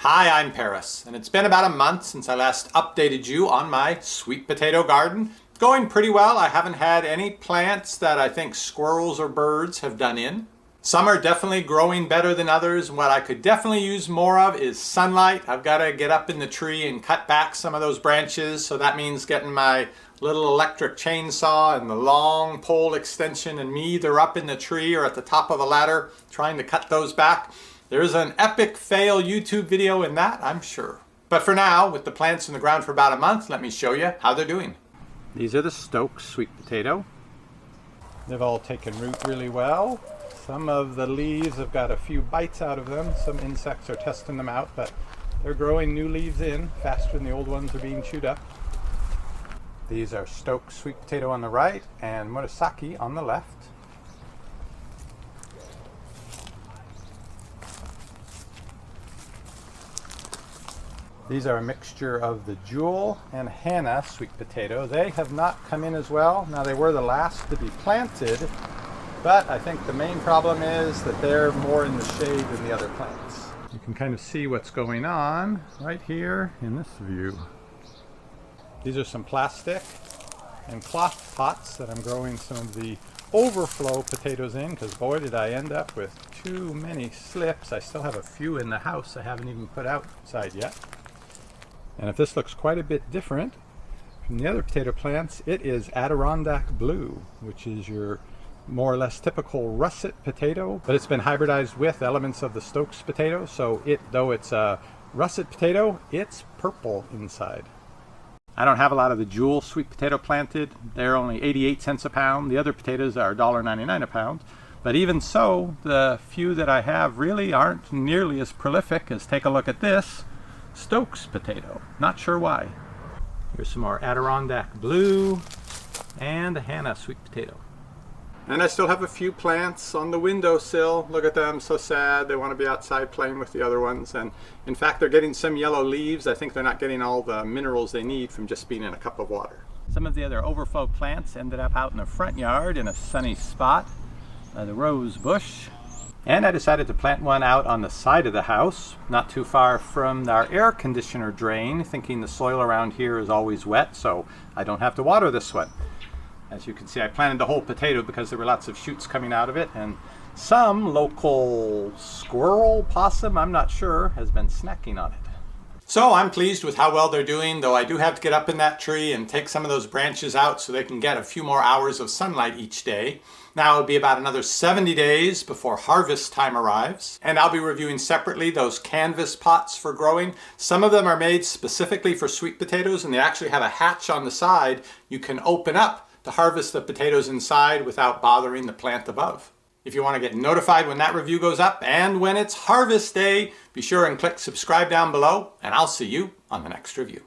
Hi, I'm Paris, and it's been about a month since I last updated you on my sweet potato garden. It's going pretty well. I haven't had any plants that I think squirrels or birds have done in. Some are definitely growing better than others, and what I could definitely use more of is sunlight. I've got to get up in the tree and cut back some of those branches, so that means getting my little electric chainsaw and the long pole extension and me either up in the tree or at the top of a ladder trying to cut those back. There's an epic fail YouTube video in that, I'm sure. But for now, with the plants in the ground for about a month, let me show you how they're doing. These are the Stokes sweet potato. They've all taken root really well. Some of the leaves have got a few bites out of them. Some insects are testing them out, but they're growing new leaves in faster than the old ones are being chewed up. These are Stokes sweet potato on the right and Murasaki on the left. These are a mixture of the Jewell and Hannah sweet potato. They have not come in as well. Now they were the last to be planted, but I think the main problem is that they're more in the shade than the other plants. You can kind of see what's going on right here in this view. These are some plastic and cloth pots that I'm growing some of the overflow potatoes in, because boy did I end up with too many slips. I still have a few in the house I haven't even put outside yet. And if this looks quite a bit different from the other potato plants, it is Adirondack Blue, which is your more or less typical russet potato, but it's been hybridized with elements of the Stokes potato, so though it's a russet potato, it's purple inside. I don't have a lot of the Jewell sweet potato planted. They're only 88 cents a pound. The other potatoes are $1.99 a pound. But even so, the few that I have really aren't nearly as prolific as, take a look at this Stokes potato. Not sure why. Here's some more Adirondack Blue and a Hannah sweet potato. And I still have a few plants on the windowsill. Look at them, so sad. They want to be outside playing with the other ones. And in fact, they're getting some yellow leaves. I think they're not getting all the minerals they need from just being in a cup of water. Some of the other overflow plants ended up out in the front yard in a sunny spot by the rose bush. And I decided to plant one out on the side of the house, not too far from our air conditioner drain, thinking the soil around here is always wet, so I don't have to water this one. As you can see, I planted the whole potato because there were lots of shoots coming out of it, and some local squirrel, possum, I'm not sure, has been snacking on it. So I'm pleased with how well they're doing, though I do have to get up in that tree and take some of those branches out so they can get a few more hours of sunlight each day. Now it'll be about another 70 days before harvest time arrives, and I'll be reviewing separately those canvas pots for growing. Some of them are made specifically for sweet potatoes, and they actually have a hatch on the side you can open up to harvest the potatoes inside without bothering the plant above. If you want to get notified when that review goes up and when it's harvest day, be sure and click subscribe down below, and I'll see you on the next review.